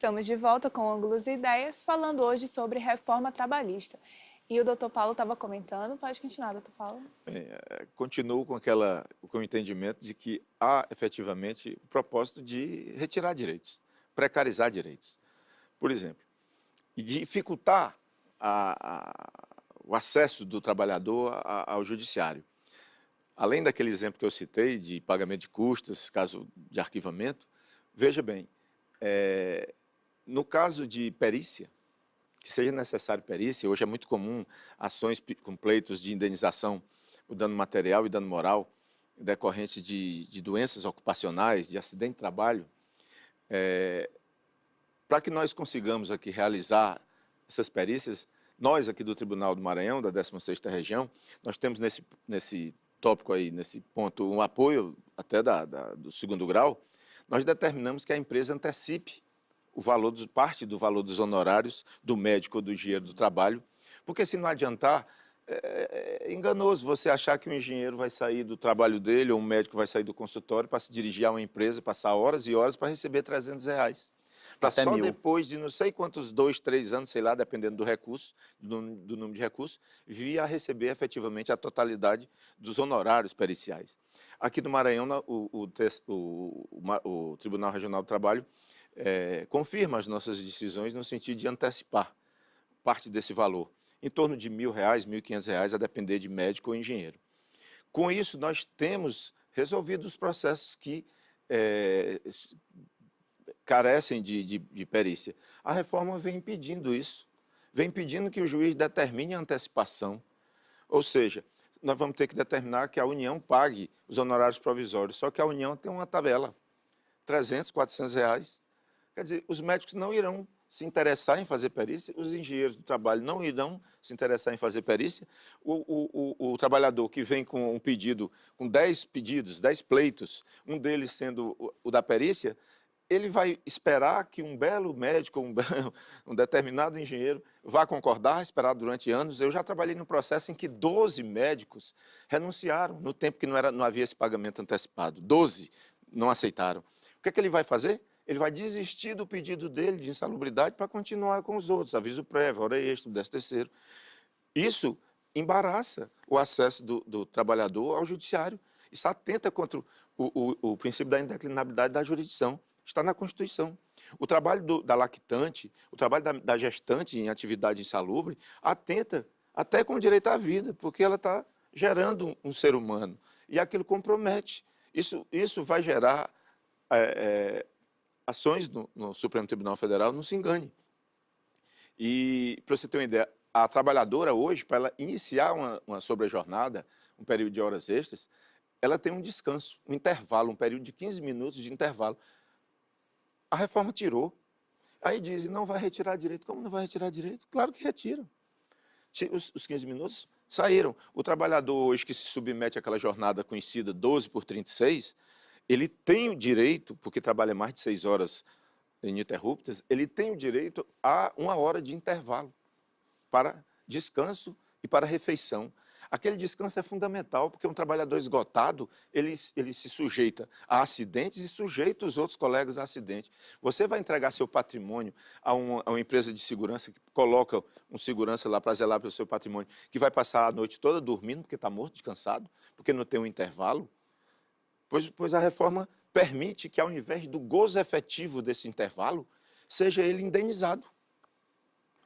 Estamos de volta com Ângulos e Ideias, falando hoje sobre reforma trabalhista. E o doutor Paulo estava comentando, pode continuar, doutor Paulo. Continuo com o entendimento de que há efetivamente o propósito de retirar direitos, precarizar direitos. Por exemplo, e dificultar o acesso do trabalhador ao judiciário. Além daquele exemplo que eu citei de pagamento de custas, caso de arquivamento, veja bem, no caso de perícia, que seja necessário perícia, hoje é muito comum ações com pleitos de indenização, o dano material e dano moral, decorrentes de doenças ocupacionais, de acidente de trabalho, para que nós consigamos aqui realizar essas perícias, nós aqui do Tribunal do Maranhão, da 16ª Região, nós temos nesse tópico aí, nesse ponto, um apoio até do 2º grau, nós determinamos que a empresa antecipe parte do valor dos honorários do médico ou do engenheiro do trabalho, porque se não adiantar, é enganoso você achar que um engenheiro vai sair do trabalho dele ou um médico vai sair do consultório para se dirigir a uma empresa, passar horas e horas para receber R$ 300. Para só depois de não sei quantos, 2, 3 anos, sei lá, dependendo do recurso, do número de recursos, vir a receber efetivamente a totalidade dos honorários periciais. Aqui no Maranhão, o Tribunal Regional do Trabalho confirma as nossas decisões no sentido de antecipar parte desse valor, em torno de R$ 1.000, R$ 1.500, a depender de médico ou engenheiro. Com isso, nós temos resolvido os processos que carecem de perícia. A reforma vem impedindo isso, vem impedindo que o juiz determine a antecipação, ou seja, nós vamos ter que determinar que a União pague os honorários provisórios, só que a União tem uma tabela, R$ 300, R$ 400. Quer dizer, os médicos não irão se interessar em fazer perícia, os engenheiros do trabalho não irão se interessar em fazer perícia, o trabalhador que vem com um pedido, com 10 pedidos, 10 pleitos, um deles sendo o da perícia, ele vai esperar que um belo médico, um determinado engenheiro vá concordar, esperar durante anos. Eu já trabalhei num processo em que 12 médicos renunciaram no tempo que não havia esse pagamento antecipado. 12 não aceitaram. O que é que ele vai fazer? Ele vai desistir do pedido dele de insalubridade para continuar com os outros, aviso prévio, hora extra, 13º. Isso embaraça o acesso do trabalhador ao judiciário. Isso atenta contra o princípio da indeclinabilidade da jurisdição. Está na Constituição. O trabalho da lactante, o trabalho da gestante em atividade insalubre, atenta até com o direito à vida, porque ela está gerando um ser humano. E aquilo compromete. Isso vai gerar ações no Supremo Tribunal Federal, não se engane. E, para você ter uma ideia, a trabalhadora hoje, para ela iniciar uma sobrejornada, um período de horas extras, ela tem um descanso, um intervalo, um período de 15 minutos de intervalo. A reforma tirou. Aí dizem, não vai retirar direito. Como não vai retirar direito? Claro que retira. Os 15 minutos saíram. O trabalhador hoje que se submete àquela jornada conhecida 12 por 36, ele tem o direito, porque trabalha mais de 6 horas ininterruptas, ele tem o direito a 1 hora de intervalo para descanso e para refeição. Aquele descanso é fundamental, porque um trabalhador esgotado, ele se sujeita a acidentes e sujeita os outros colegas a acidentes. Você vai entregar seu patrimônio a uma empresa de segurança que coloca um segurança lá para zelar pelo seu patrimônio, que vai passar a noite toda dormindo, porque está morto, descansado, porque não tem um intervalo? Pois a reforma permite que, ao invés do gozo efetivo desse intervalo, seja ele indenizado.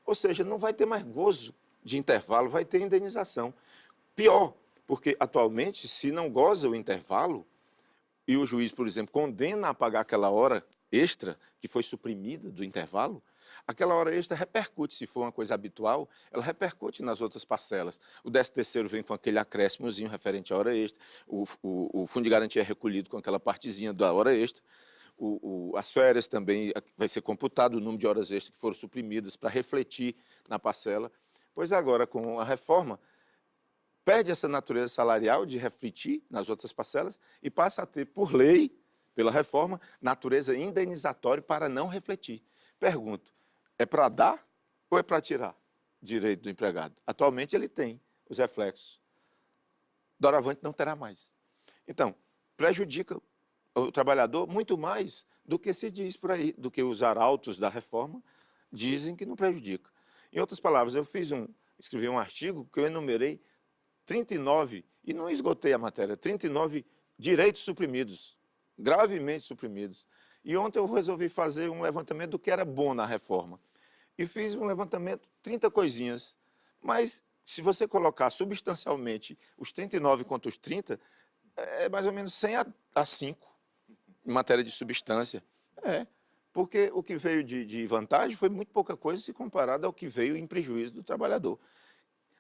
Ou seja, não vai ter mais gozo de intervalo, vai ter indenização. Pior, porque atualmente, se não goza o intervalo, e o juiz, por exemplo, condena a pagar aquela hora extra que foi suprimida do intervalo, aquela hora extra repercute, se for uma coisa habitual, ela repercute nas outras parcelas. O 13º vem com aquele acréscimozinho referente à hora extra, o fundo de garantia é recolhido com aquela partezinha da hora extra, as férias também vai ser computado o número de horas extras que foram suprimidas para refletir na parcela. Pois agora, com a reforma, perde essa natureza salarial de refletir nas outras parcelas e passa a ter, por lei, pela reforma, natureza indenizatória para não refletir. Pergunto, é para dar ou é para tirar direito do empregado? Atualmente ele tem os reflexos. Doravante não terá mais. Então, prejudica o trabalhador muito mais do que se diz por aí, do que os arautos da reforma dizem que não prejudica. Em outras palavras, escrevi um artigo que eu enumerei 39, e não esgotei a matéria, 39 direitos suprimidos, gravemente suprimidos. E ontem eu resolvi fazer um levantamento do que era bom na reforma. E fiz um levantamento, 30 coisinhas. Mas, se você colocar substancialmente os 39 contra os 30, é mais ou menos 100 a 5 em matéria de substância. Porque o que veio de vantagem foi muito pouca coisa se comparado ao que veio em prejuízo do trabalhador.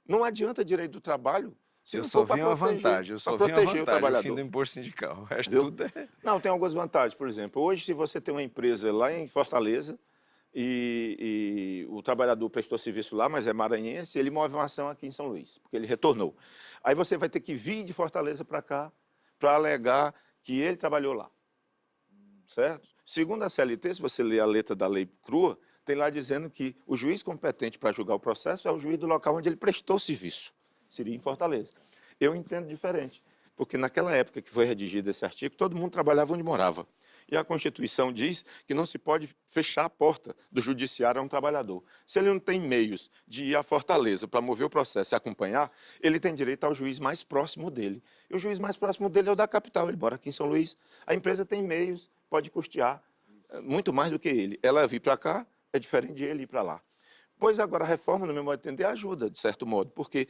Não adianta direito do trabalho se Eu não só for vi para uma proteger, vantagem, eu só para vi uma proteger o vantagem, o fim trabalhador. do imposto sindical. O resto Viu? tudo é... Não, tem algumas vantagens. Por exemplo, hoje, se você tem uma empresa lá em Fortaleza e o trabalhador prestou serviço lá, mas é maranhense, ele move uma ação aqui em São Luís, porque ele retornou. Aí você vai ter que vir de Fortaleza para cá para alegar que ele trabalhou lá. Certo? Segundo a CLT, se você ler a letra da lei crua, tem lá dizendo que o juiz competente para julgar o processo é o juiz do local onde ele prestou serviço. Seria em Fortaleza. Eu entendo diferente, porque naquela época que foi redigido esse artigo, todo mundo trabalhava onde morava. E a Constituição diz que não se pode fechar a porta do judiciário a um trabalhador. Se ele não tem meios de ir à Fortaleza para mover o processo e acompanhar, ele tem direito ao juiz mais próximo dele. E o juiz mais próximo dele é o da capital, ele mora aqui em São Luís. A empresa tem meios, pode custear muito mais do que ele. Ela vir para cá é diferente de ele ir para lá. Pois agora a reforma, no meu modo de entender, ajuda, de certo modo, porque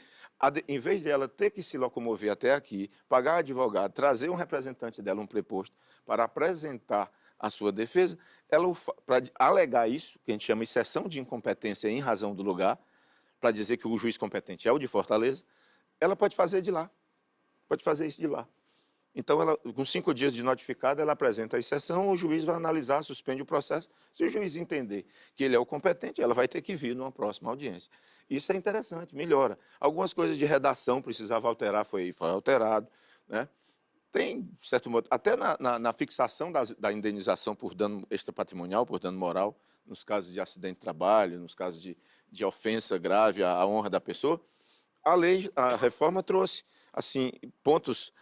em vez de ela ter que se locomover até aqui, pagar advogado, trazer um representante dela, um preposto, para apresentar a sua defesa, ela, para alegar isso, que a gente chama de exceção de incompetência em razão do lugar, para dizer que o juiz competente é o de Fortaleza, ela pode fazer de lá, pode fazer isso de lá. Então, ela, com 5 dias de notificado, ela apresenta a exceção, o juiz vai analisar, suspende o processo. Se o juiz entender que ele é o competente, ela vai ter que vir numa próxima audiência. Isso é interessante, melhora. Algumas coisas de redação precisava alterar, foi alterado. Né? Tem, de certo modo, até na fixação da indenização por dano extrapatrimonial, por dano moral, nos casos de acidente de trabalho, nos casos de ofensa grave à honra da pessoa, a reforma trouxe assim, pontos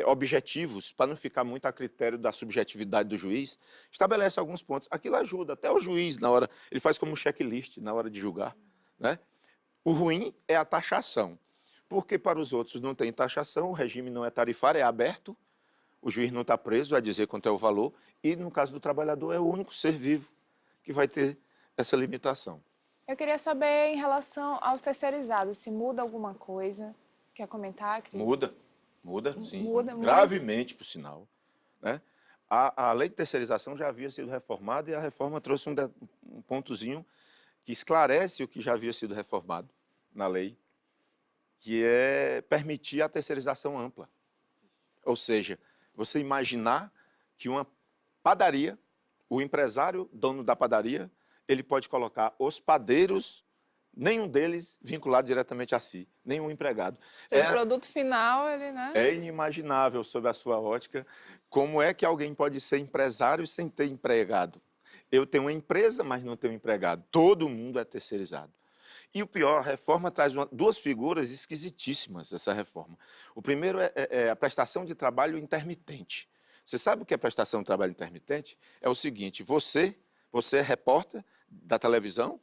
objetivos, para não ficar muito a critério da subjetividade do juiz, estabelece alguns pontos. Aquilo ajuda, até o juiz, na hora, ele faz como um checklist na hora de julgar. Né? O ruim é a taxação, porque para os outros não tem taxação, o regime não é tarifário, é aberto, o juiz não está preso a dizer quanto é o valor, e no caso do trabalhador é o único ser vivo que vai ter essa limitação. Eu queria saber em relação aos terceirizados, se muda alguma coisa. Quer comentar, Cris? Muda, sim. Muda. Gravemente, por sinal. Né? A lei de terceirização já havia sido reformada e a reforma trouxe um pontozinho que esclarece o que já havia sido reformado na lei, que é permitir a terceirização ampla. Ou seja, você imaginar que uma padaria, o empresário, dono da padaria, ele pode colocar os padeiros, nenhum deles vinculado diretamente a si, nenhum empregado. O produto final, ele, né? É inimaginável, sob a sua ótica, como é que alguém pode ser empresário sem ter empregado. Eu tenho uma empresa, mas não tenho empregado. Todo mundo é terceirizado. E o pior, a reforma traz duas figuras esquisitíssimas, essa reforma. O primeiro é a prestação de trabalho intermitente. Você sabe o que é prestação de trabalho intermitente? É o seguinte, você é repórter da televisão,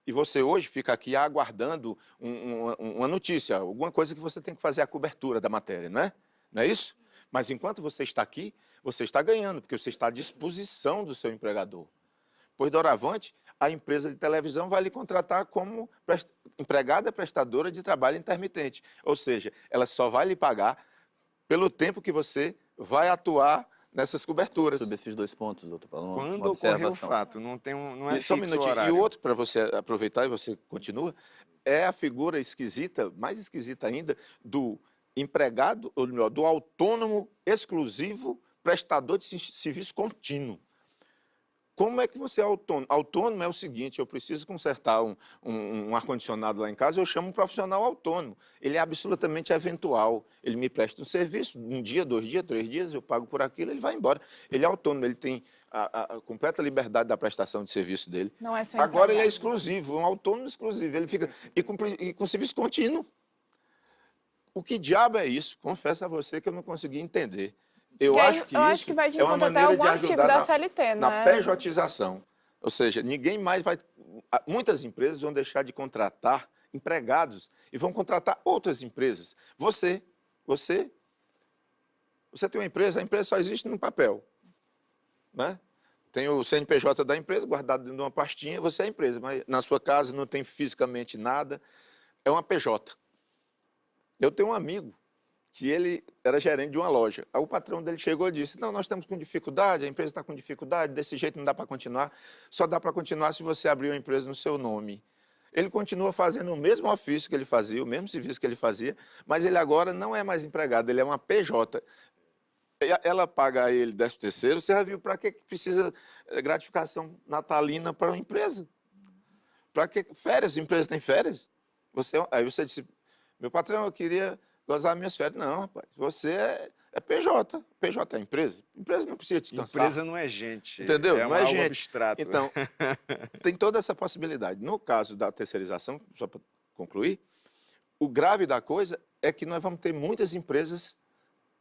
e você hoje fica aqui aguardando uma notícia, alguma coisa que você tem que fazer a cobertura da matéria, não é? Não é isso? Mas enquanto você está aqui, você está ganhando, porque você está à disposição do seu empregador. Pois, doravante, a empresa de televisão vai lhe contratar como empregada prestadora de trabalho intermitente. Ou seja, ela só vai lhe pagar pelo tempo que você vai atuar nessas coberturas. Sobre esses 2 pontos, doutor Paulo. Quando ocorreu o fato, não é Só um fixo o minutinho. horário. E o outro, para você aproveitar e você continua, é a figura esquisita, mais esquisita ainda, do empregado, ou melhor, do autônomo exclusivo prestador de serviço contínuo. Como é que você é autônomo? Autônomo é o seguinte, eu preciso consertar um ar-condicionado lá em casa, eu chamo um profissional autônomo. Ele é absolutamente eventual. Ele me presta um serviço, 1 dia, 2 dias, 3 dias, eu pago por aquilo, ele vai embora. Ele é autônomo, ele tem a completa liberdade da prestação de serviço dele. Não é seu Agora ele é empregado. exclusivo, um autônomo exclusivo. Ele fica e com serviço contínuo. O que diabo é isso? Confesso a você que eu não consegui entender. Eu Que aí acho que eu acho isso que vai de é uma encontro até maneira de algum artigo ajudar da na, CLT, não na é? pejotização. Ou seja, ninguém mais vai... Muitas empresas vão deixar de contratar empregados e vão contratar outras empresas. Você tem uma empresa, a empresa só existe no papel, né? Tem o CNPJ da empresa guardado dentro de uma pastinha, você é a empresa, mas na sua casa não tem fisicamente nada, é uma PJ. Eu tenho um amigo que ele era gerente de uma loja. Aí o patrão dele chegou e disse, não, nós estamos com dificuldade, a empresa está com dificuldade, desse jeito não dá para continuar, só dá para continuar se você abrir uma empresa no seu nome. Ele continua fazendo o mesmo ofício que ele fazia, o mesmo serviço que ele fazia, mas ele agora não é mais empregado, ele é uma PJ. Ela paga a ele 13º, você já viu para que precisa gratificação natalina para uma empresa? Para que férias? Empresas têm férias? Aí você disse, meu patrão, eu queria gozar minhas férias. Não, rapaz, você é PJ. PJ é empresa. Empresa não precisa descansar. Empresa não é gente. Entendeu? É não é algo gente. abstrato. Então, tem toda essa possibilidade. No caso da terceirização, só para concluir, o grave da coisa é que nós vamos ter muitas empresas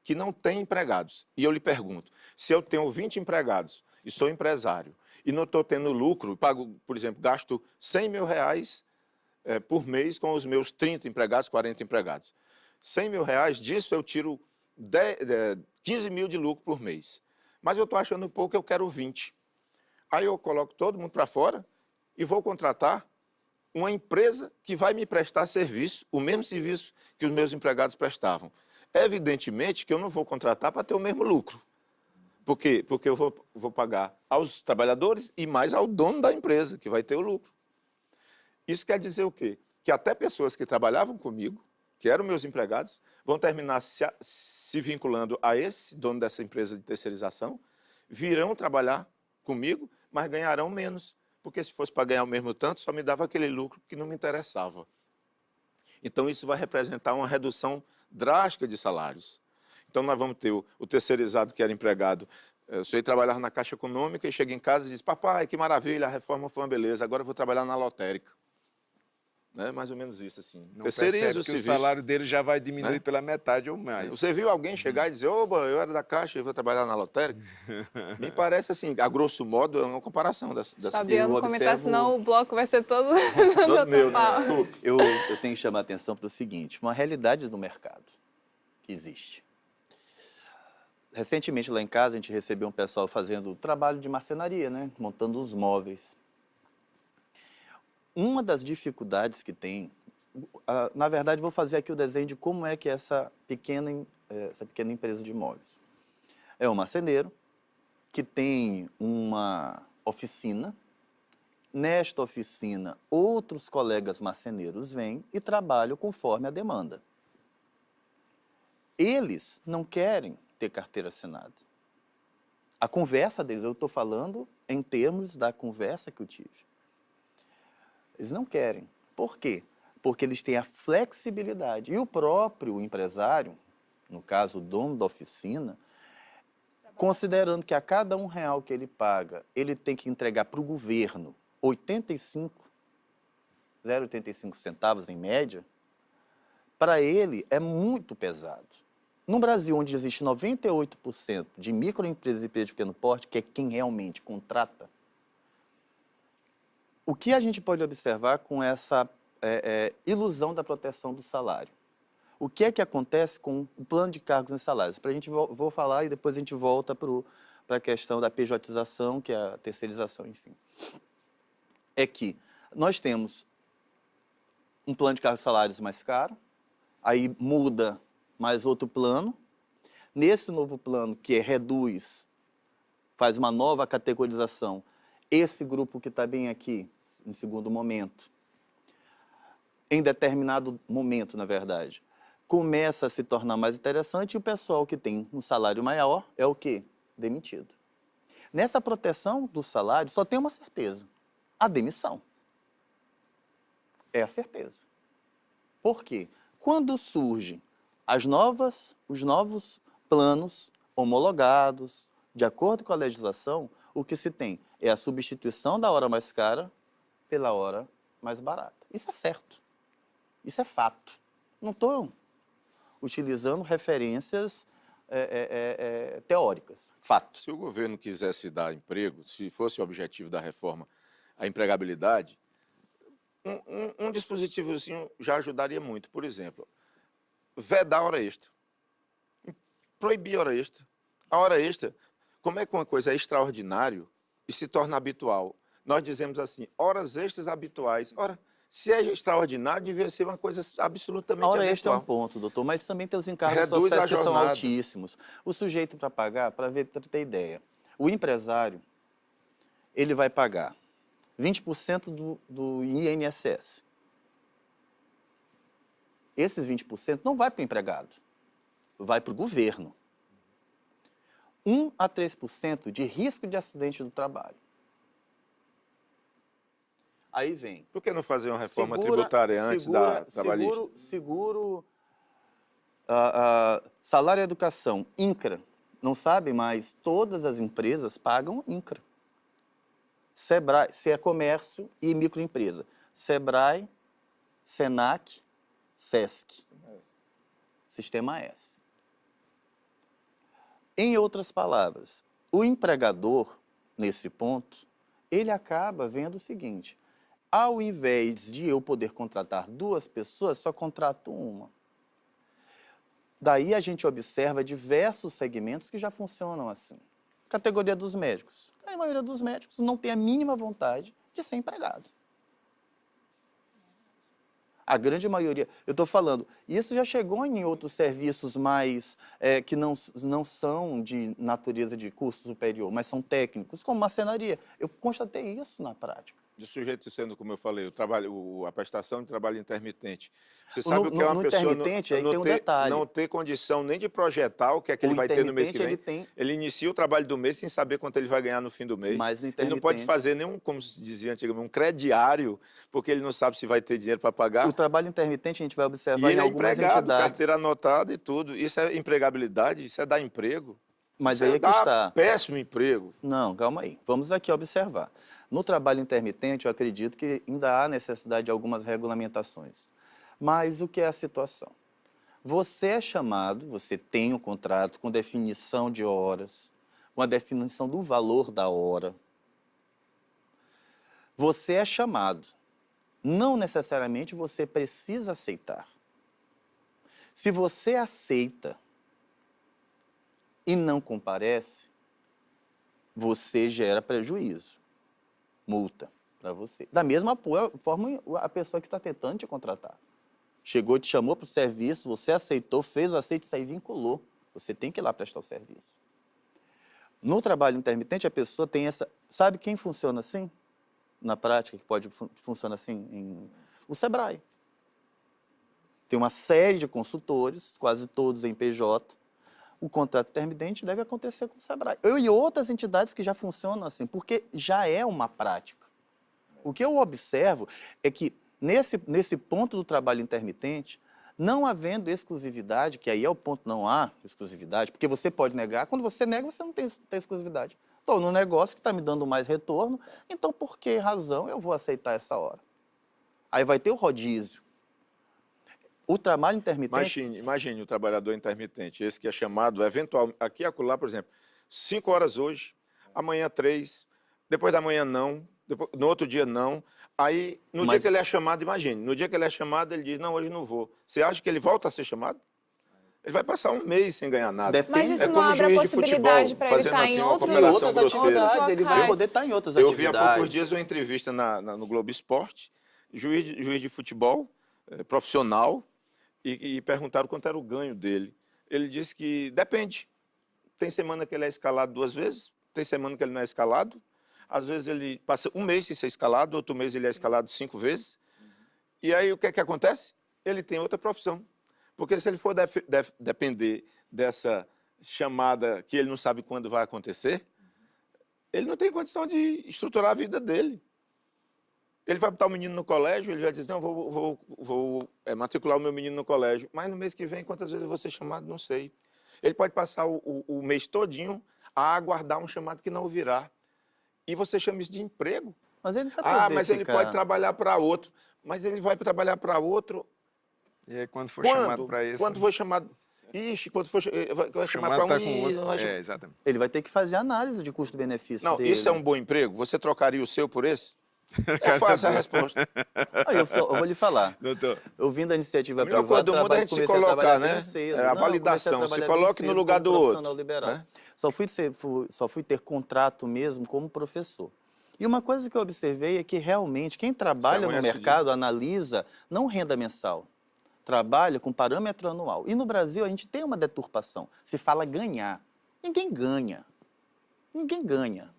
que não têm empregados. E eu lhe pergunto, se eu tenho 20 empregados e sou empresário e não estou tendo lucro, pago, por exemplo, gasto R$100 mil por mês com os meus 30 empregados, 40 empregados. R$100 mil, disso eu tiro 15 mil de lucro por mês. Mas eu estou achando pouco, eu quero 20. Aí eu coloco todo mundo para fora e vou contratar uma empresa que vai me prestar serviço, o mesmo serviço que os meus empregados prestavam. Evidentemente que eu não vou contratar para ter o mesmo lucro. Por quê? Porque eu vou pagar aos trabalhadores e mais ao dono da empresa, que vai ter o lucro. Isso quer dizer o quê? Que até pessoas que trabalhavam comigo, que eram meus empregados, vão terminar se vinculando a esse dono dessa empresa de terceirização, virão trabalhar comigo, mas ganharão menos, porque se fosse para ganhar o mesmo tanto, só me dava aquele lucro que não me interessava. Então, isso vai representar uma redução drástica de salários. Então, nós vamos ter o terceirizado que era empregado. Eu sei trabalhar na Caixa Econômica e chega em casa e diz, papai, que maravilha, a reforma foi uma beleza, agora eu vou trabalhar na lotérica. Né? Mais ou menos isso, assim. Não Terceiriza percebe o que serviço. o salário dele já vai diminuir, né? pela metade ou mais. Você viu alguém chegar e dizer, oba, eu era da Caixa e vou trabalhar na lotérica? Me parece assim, a grosso modo, é uma comparação dessa Fabiano Eu comentar, observo- senão o bloco vai ser todo todo meu. Paulo. Desculpe. Eu tenho que chamar a atenção para o seguinte, uma realidade do mercado que existe. Recentemente, lá em casa, a gente recebeu um pessoal fazendo trabalho de marcenaria, né? Montando os móveis. Uma das dificuldades que tem, na verdade, vou fazer aqui o desenho de como é que é essa pequena empresa de móveis. É um marceneiro que tem uma oficina. Nesta oficina, outros colegas marceneiros vêm e trabalham conforme a demanda. Eles não querem ter carteira assinada. A conversa deles, eu estou falando em termos da conversa que eu tive. Eles não querem. Por quê? Porque eles têm a flexibilidade. E o próprio empresário, no caso o dono da oficina, considerando que a cada R$1 que ele paga, ele tem que entregar para o governo 0,85 centavos em média, para ele é muito pesado. No Brasil, onde existe 98% de microempresas e empresas de pequeno porte, que é quem realmente contrata, o que a gente pode observar com essa ilusão da proteção do salário? O que é que acontece com o plano de cargos e salários? Vou falar e depois a gente volta para a questão da pejotização, que é a terceirização, enfim. É que nós temos um plano de cargos e salários mais caro, aí muda mais outro plano. Nesse novo plano, que reduz, faz uma nova categorização, esse grupo que está bem aqui, em segundo momento, em determinado momento, na verdade, começa a se tornar mais interessante e o pessoal que tem um salário maior é o quê? Demitido. Nessa proteção do salário, só tem uma certeza: a demissão. É a certeza. Por quê? Quando surgem os novos planos homologados, de acordo com a legislação, o que se tem é a substituição da hora mais cara pela hora mais barata. Isso é certo. Isso é fato. Não estou utilizando referências teóricas, fatos. Se o governo quisesse dar emprego, se fosse o objetivo da reforma a empregabilidade, um dispositivozinho já ajudaria muito. Por exemplo, vedar a hora extra. Proibir a hora extra. A hora extra, como é que uma coisa é extraordinária e se torna habitual? Nós dizemos assim, horas extras habituais. Ora, se é extraordinário, devia ser uma coisa absolutamente A hora habitual. extra é um ponto, doutor, mas também tem os encargos Reduz sociais a que são jornada. altíssimos. O sujeito para pagar, para ter ideia, o empresário, ele vai pagar 20% do INSS. Esses 20% não vai para o empregado, vai para o governo. 1 a 3% de risco de acidente do trabalho. Aí vem. Por que não fazer uma reforma tributária antes da trabalhista? Salário e educação, INCRA. Não sabe, mas todas as empresas pagam INCRA. Sebrae, se é comércio e microempresa. Sebrae, Senac, Sesc. Sistema S. Em outras palavras, o empregador, nesse ponto, ele acaba vendo o seguinte: ao invés de eu poder contratar 2 pessoas, só contrato uma. Daí a gente observa diversos segmentos que já funcionam assim. Categoria dos médicos. A maioria dos médicos não tem a mínima vontade de ser empregado. A grande maioria, eu estou falando, isso já chegou em outros serviços mais, que não são de natureza de curso superior, mas são técnicos, como marcenaria. Eu constatei isso na prática. De sujeito sendo, como eu falei, a prestação de trabalho intermitente. Você sabe o que é uma no pessoa intermitente, aí tem um detalhe. não ter condição nem de projetar o que é que ele vai ter no mês que vem. Ele inicia o trabalho do mês sem saber quanto ele vai ganhar no fim do mês. Mas no ele não pode fazer nenhum, como se dizia antigamente, um crediário, porque ele não sabe se vai ter dinheiro para pagar. O trabalho intermitente a gente vai observar E ele em é algumas empregado, entidades. carteira anotada e tudo. Isso é empregabilidade, isso é dar emprego. Mas isso aí é que dar está. péssimo emprego. Não, calma aí. Vamos aqui observar. No trabalho intermitente, eu acredito que ainda há necessidade de algumas regulamentações. Mas o que é a situação? Você é chamado, você tem um contrato com definição de horas, com a definição do valor da hora. Você é chamado. Não necessariamente você precisa aceitar. Se você aceita e não comparece, você gera prejuízo, multa para você. Da mesma forma, a pessoa que está tentando te contratar. Chegou, te chamou para o serviço, você aceitou, fez o aceite, isso aí vinculou. Você tem que ir lá prestar o serviço. No trabalho intermitente, a pessoa tem essa... Sabe quem funciona assim? Na prática, que funciona assim? O Sebrae. Tem uma série de consultores, quase todos em PJ. O contrato intermitente deve acontecer com o Sebrae. E outras entidades que já funcionam assim, porque já é uma prática. O que eu observo é que, nesse ponto do trabalho intermitente, não havendo exclusividade, que aí é o ponto, não há exclusividade, porque você pode negar, quando você nega, você não tem exclusividade. Estou num negócio que está me dando mais retorno, então por que razão eu vou aceitar essa hora? Aí vai ter o rodízio. O trabalho intermitente... Imagine o trabalhador intermitente, esse que é chamado, eventual, aqui e acolá, por exemplo, 5 horas hoje, amanhã 3, depois da manhã não, no outro dia não. Aí, no dia que ele é chamado, imagine, no dia que ele é chamado, ele diz, não, hoje não vou. Você acha que ele volta a ser chamado? Ele vai passar um mês sem ganhar nada. Mas isso é não como abre a juiz de futebol, possibilidade para ele fazendo estar assim, em uma outros cooperação outras grosseira. atividades, ele vai poder estar em outras Eu atividades. vi há poucos dias uma entrevista no Globo Esporte, juiz de futebol, profissional, e perguntaram quanto era o ganho dele. Ele disse que depende. Tem semana que ele é escalado 2 vezes, tem semana que ele não é escalado. Às vezes ele passa um mês sem ser escalado, outro mês ele é escalado 5 vezes. E aí o que é que acontece? Ele tem outra profissão. Porque se ele for depender dessa chamada que ele não sabe quando vai acontecer, ele não tem condição de estruturar a vida dele. Ele vai botar o menino no colégio, ele vai dizer, não, vou matricular o meu menino no colégio. Mas no mês que vem, quantas vezes eu vou ser chamado? Não sei. Ele pode passar o mês todinho a aguardar um chamado que não virá. E você chama isso de emprego. Mas ele vai poder mas ele pode trabalhar para outro. Mas ele vai trabalhar para outro... E aí, quando for chamado para isso... Quando for chamado... Ixi, quando for, vai chamar Chamado para tá um com e outro. vai chamar- É, exatamente. Ele vai ter que fazer análise de custo-benefício Não, dele. isso é um bom emprego? Você trocaria o seu por esse? É fácil a resposta. Ah, eu vou lhe falar. Doutor, Eu vim da iniciativa A melhor privada, coisa do mundo é a gente se comecei a colocar, trabalhar né? bem cedo. É a Não, eu comecei validação, trabalhar se bem coloque no cedo lugar como do profissional outro, liberal. né? Só fui ter contrato mesmo como professor. E uma coisa que eu observei é que realmente quem trabalha no conhece o mercado analisa não renda mensal, trabalha com parâmetro anual. E no Brasil a gente tem uma deturpação. Se fala ganhar. Ninguém ganha. Ninguém ganha.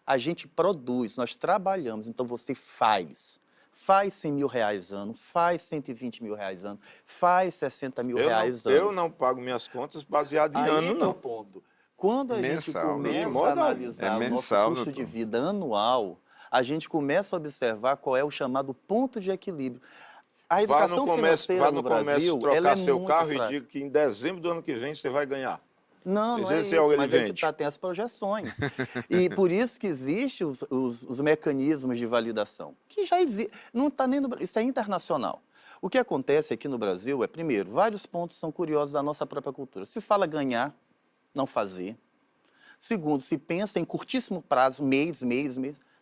A gente produz, nós trabalhamos, então você faz. Faz 100 mil reais ano, faz 120 mil reais ano, faz 60 mil reais ano. Eu não pago minhas contas baseado em Aí ano, que é o não. ponto. Quando a gente Mensal, né? De começa modo a algum. analisar É o nosso mensal, custo doutor. de vida anual, a gente começa a observar qual é o chamado ponto de equilíbrio. A Vá educação no comércio, financeira vá no no Brasil, comércio ela trocar é seu muito carro fraca. e diga que em dezembro do ano que vem você vai ganhar. Não, não Às é vezes isso, ele mas é que vende. tem as projeções. E por isso que existem os mecanismos de validação, que já existem. Não está nem no Brasil, isso é internacional. O que acontece aqui no Brasil é, primeiro, vários pontos são curiosos da nossa própria cultura. Se fala ganhar, não fazer. Segundo, se pensa em curtíssimo prazo, mês.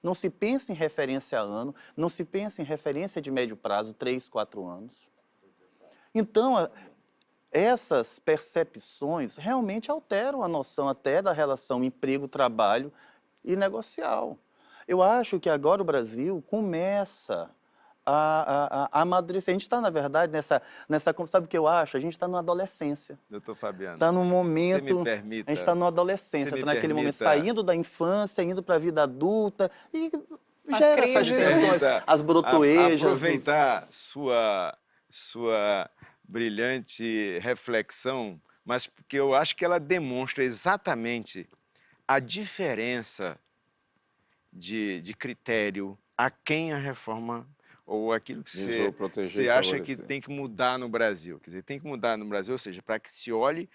Não se pensa em referência a ano, não se pensa em referência de médio prazo, 3, 4 anos. Então, essas percepções realmente alteram a noção até da relação emprego-trabalho e negocial. Eu acho que agora o Brasil começa a amadurecer. A gente está, na verdade, sabe o que eu acho? A gente está numa adolescência. doutor Fabiano. Está num momento. Você me permita- a gente está numa adolescência, você me está naquele momento permita- saindo da infância, indo para a vida adulta e As gera essas crises. tensões, as brotoejas. Aproveitar sua brilhante reflexão, mas porque eu acho que ela demonstra exatamente a diferença de critério a quem a reforma ou aquilo que Visou você, proteger você e acha que favorecer. tem que mudar no Brasil. Quer dizer, tem que mudar no Brasil, ou seja, para que se olhe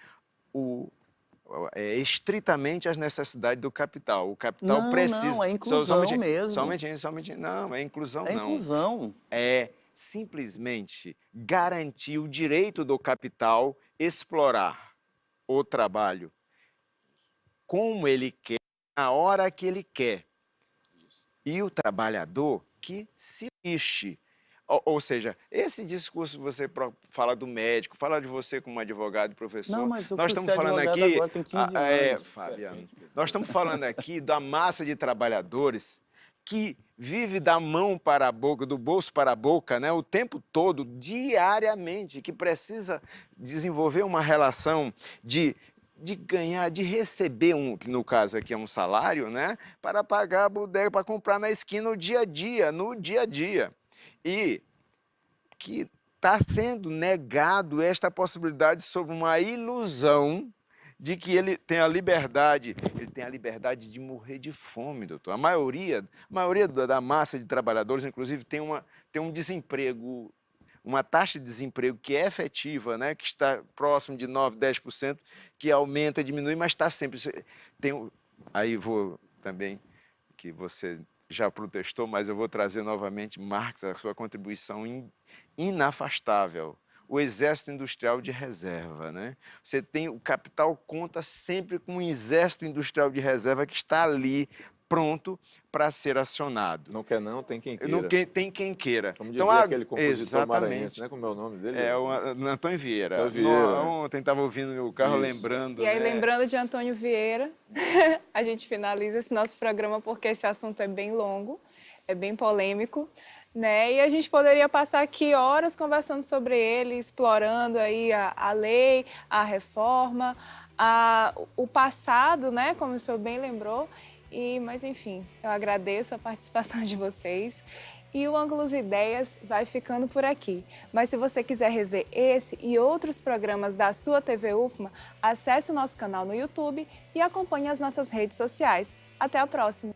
estritamente as necessidades do capital. O capital Não, precisa... não, é inclusão mesmo. Somente, não, é inclusão É não. inclusão. É simplesmente garantir o direito do capital explorar o trabalho como ele quer, na hora que ele quer. E o trabalhador que se lixe. Ou seja, esse discurso que você fala do médico, fala de você como advogado e professor. Não, mas eu nós fui estamos ser falando advogado aqui, agora, tem 15 anos. Fabiano, nós estamos falando aqui da massa de trabalhadores que vive da mão para a boca, do bolso para a boca, né, o tempo todo, diariamente, que precisa desenvolver uma relação de ganhar, de receber que no caso aqui é um salário, né, para pagar a bodega, para comprar na esquina no dia a dia. E que está sendo negado esta possibilidade sob uma ilusão de que ele tem a liberdade de morrer de fome, doutor. A maioria da massa de trabalhadores, inclusive, tem um desemprego, uma taxa de desemprego que é efetiva, né, que está próximo de 9%, 10%, que aumenta, diminui, mas está sempre... Aí vou também, que você já protestou, mas eu vou trazer novamente, Marx, a sua contribuição inafastável. O exército industrial de reserva, né? Você tem, o capital conta sempre com um exército industrial de reserva que está ali, pronto para ser acionado. Não quer não, tem quem queira. Não tem quem queira. Como dizia aquele compositor maranhense, né? Como é o nome dele? É o Antônio Vieira. Antônio Vieira. Ontem estava ouvindo no carro, Isso. lembrando. E aí, né? lembrando de Antônio Vieira, a gente finaliza esse nosso programa porque esse assunto é bem longo, é bem polêmico, né? E a gente poderia passar aqui horas conversando sobre ele, explorando aí a lei, a reforma, o passado, né? Como o senhor bem lembrou. Mas, enfim, eu agradeço a participação de vocês. E o Ângulos e Ideias vai ficando por aqui. Mas se você quiser rever esse e outros programas da sua TV UFMA, acesse o nosso canal no YouTube e acompanhe as nossas redes sociais. Até a próxima!